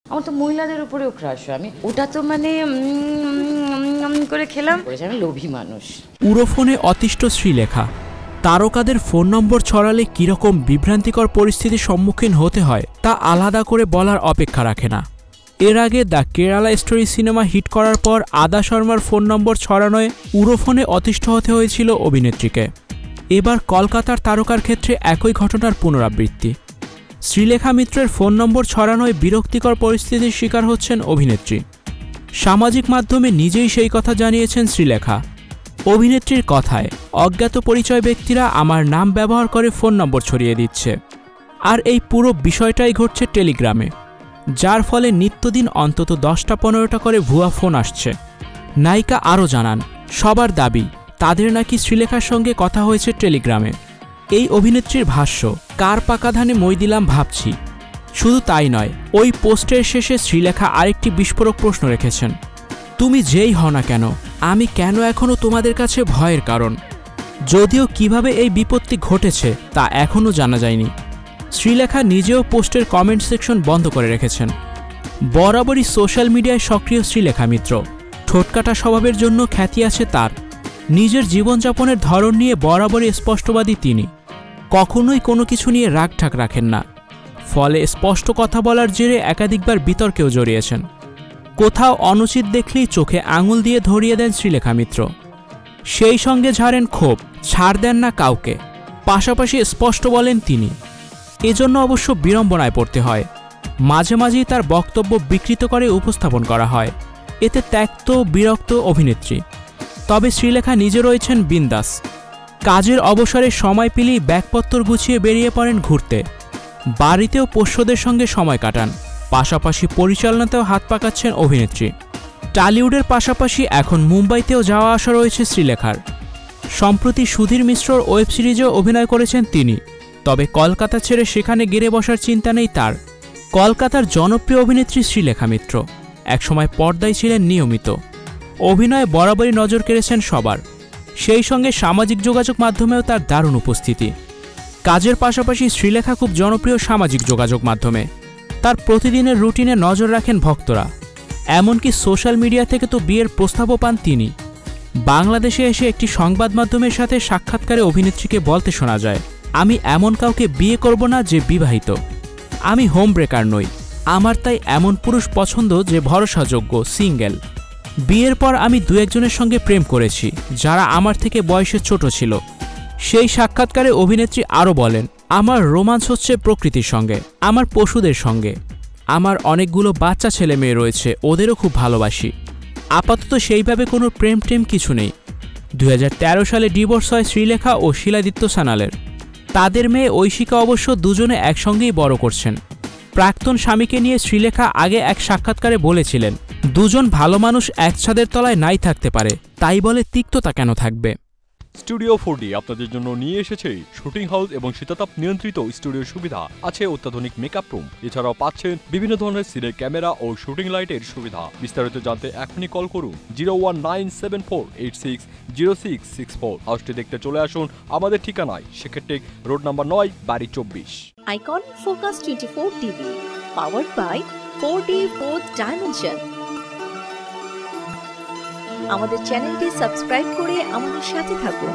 আমার তো মহিলাদের উপরেও ক্রাশ হয়। আমি ওটা তো মানে করে খেলাম, আমি লোভী মানুষ। উড়োফোনে অতিষ্ঠ শ্রীলেখা। তারকাদের ফোন নম্বর ছড়ালে কীরকম বিভ্রান্তিকর পরিস্থিতির সম্মুখীন হতে হয় তা আলাদা করে বলার অপেক্ষা রাখে না। এর আগে দ্য কেরালা স্টোরি সিনেমা হিট করার পর আদা শর্মার ফোন নম্বর ছড়ানোয় উড়োফোনে অতিষ্ঠ হতে হয়েছিল অভিনেত্রীকে। এবার কলকাতার তারকার ক্ষেত্রে একই ঘটনার পুনরাবৃত্তি। শ্রীলেখা মিত্রের ফোন নম্বর ছড়ানোয় বিরক্তিকর পরিস্থিতির শিকার হচ্ছেন অভিনেত্রী। সামাজিক মাধ্যমে নিজেই সেই কথা জানিয়েছেন শ্রীলেখা। অভিনেত্রীর কথায়, অজ্ঞাত পরিচয় ব্যক্তিরা আমার নাম ব্যবহার করে ফোন নম্বর ছড়িয়ে দিচ্ছে। আর এই পুরো বিষয়টাই ঘটছে টেলিগ্রামে, যার ফলে নিত্যদিন অন্তত 10-15টা করে ভুয়া ফোন আসছে। নায়িকা আরও জানান, সবার দাবি তাদের নাকি শ্রীলেখার সঙ্গে কথা হয়েছে টেলিগ্রামে। এই অভিনেত্রীর ভাষ্য, কার পাকা ধানে মই দিলাম ভাবছি। শুধু তাই নয়, ওই পোস্টের শেষে শ্রীলেখা আরেকটি বিস্ফোরক প্রশ্ন রেখেছেন, তুমি যেই হও না কেন, আমি কেন এখনও তোমাদের কাছে ভয়ের কারণ। যদিও কিভাবে এই বিপত্তি ঘটেছে তা এখনও জানা যায়নি। শ্রীলেখা নিজেও পোস্টের কমেন্ট সেকশন বন্ধ করে রেখেছেন। বরাবরই সোশ্যাল মিডিয়ায় সক্রিয় শ্রীলেখা মিত্র। ঠোঁটকাটা স্বভাবের জন্য খ্যাতি আছে তার। নিজের জীবনযাপনের ধরন নিয়ে বরাবরই স্পষ্টবাদী তিনি। কখনোই কোনো কিছু নিয়ে রাগঢাক রাখেন না। ফলে স্পষ্ট কথা বলার জেরে একাধিকবার বিতর্কেও জড়িয়েছেন। কোথাও অনুচিত দেখলেই চোখে আঙুল দিয়ে ধরিয়ে দেন শ্রীলেখা মিত্র। সেই সঙ্গে ঝাড়েন ক্ষোভ, ছাড় দেন না কাউকে। পাশাপাশি স্পষ্ট বলেন তিনি। এজন্য অবশ্য বিড়ম্বনায় পড়তে হয়। মাঝে মাঝেই তার বক্তব্য বিকৃত করে উপস্থাপন করা হয়। এতে ত্যক্ত বিরক্ত অভিনেত্রী। তবে শ্রীলেখা নিজে রয়েছেন বিন্দাস। কাজের অবসরে সময় পেলেই ব্যাগপত্তর গুছিয়ে বেরিয়ে পড়েন ঘুরতে। বাড়িতেও পোষ্যদের সঙ্গে সময় কাটান। পাশাপাশি পরিচালনাতেও হাত পাকাচ্ছেন অভিনেত্রী। টলিউডের পাশাপাশি এখন মুম্বাইতেও যাওয়া আসা রয়েছে শ্রীলেখার। সম্প্রতি সুধীর মিশ্রর ওয়েব সিরিজেও অভিনয় করেছেন তিনি। তবে কলকাতা ছেড়ে সেখানে গেড়ে বসার চিন্তা নেই তার। কলকাতার জনপ্রিয় অভিনেত্রী শ্রীলেখা মিত্র একসময় পর্দায় ছিলেন নিয়মিত। অভিনয়ে বরাবরই নজর কেড়েছেন সবার। সেই সঙ্গে সামাজিক যোগাযোগ মাধ্যমেও তার দারুণ উপস্থিতি। কাজের পাশাপাশি শ্রীলেখা খুব জনপ্রিয় সামাজিক যোগাযোগ মাধ্যমে। তার প্রতিদিনের রুটিনে নজর রাখেন ভক্তরা। এমনকি সোশ্যাল মিডিয়া থেকে তো বিয়ের প্রস্তাবও পান তিনি। বাংলাদেশে এসে একটি সংবাদ মাধ্যমের সাথে সাক্ষাৎকারে অভিনেত্রীকে বলতে শোনা যায়, আমি এমন কাউকে বিয়ে করব না যে বিবাহিত। আমি হোম ব্রেকার নই। আমার তাই এমন পুরুষ পছন্দ যে ভরসাযোগ্য, সিঙ্গেল। বিয়ের পর আমি 2-1জনের সঙ্গে প্রেম করেছি যারা আমার থেকে বয়সে ছোট ছিল। সেই সাক্ষাৎকারে অভিনেত্রী আরও বলেন, আমার রোমান্স হচ্ছে প্রকৃতির সঙ্গে, আমার পশুদের সঙ্গে। আমার অনেকগুলো বাচ্চা ছেলে মেয়ে রয়েছে, ওদেরও খুব ভালোবাসি। আপাতত সেইভাবে কোনো প্রেম কিছু নেই। 2013 সালে ডিভোর্স হয় শ্রীলেখা ও শিলাদিত্য সানালের। তাদের মেয়ে ঐশিকা অবশ্য দুজনে একসঙ্গেই বড় করছেন। প্রাক্তন স্বামীকে নিয়ে শ্রীলেখা আগে এক সাক্ষাৎকারে বলেছিলেন, দুজন ভালো মানুষ এক ছাদের তলায় নাই থাকতে পারে, তাই বলে তিক্ততা কেন থাকবে। স্টুডিও 4D আপনাদের জন্য নিয়ে এসেছে শুটিং হাউস এবং শীতাতাপ নিয়ন্ত্রিত স্টুডিওর সুবিধা। আছে অত্যাধুনিক মেকআপ রুম। এছাড়াও পাচ্ছেন বিভিন্ন ধরনের সিনে ক্যামেরা ও শুটিং লাইটের সুবিধা। বিস্তারিত জানতে এখনই কল করুন 01974860664। হাউসটি দেখতে চলে আসুন আমাদের ঠিকানায় সেক্ষেত্রে রোড নাম্বার 9, বাড়ি 24। Icon focus 24 TV, powered by 4D Fourth Dimension। আমাদের চ্যানেলটি সাবস্ক্রাইব করে আমাদের সাথে থাকুন।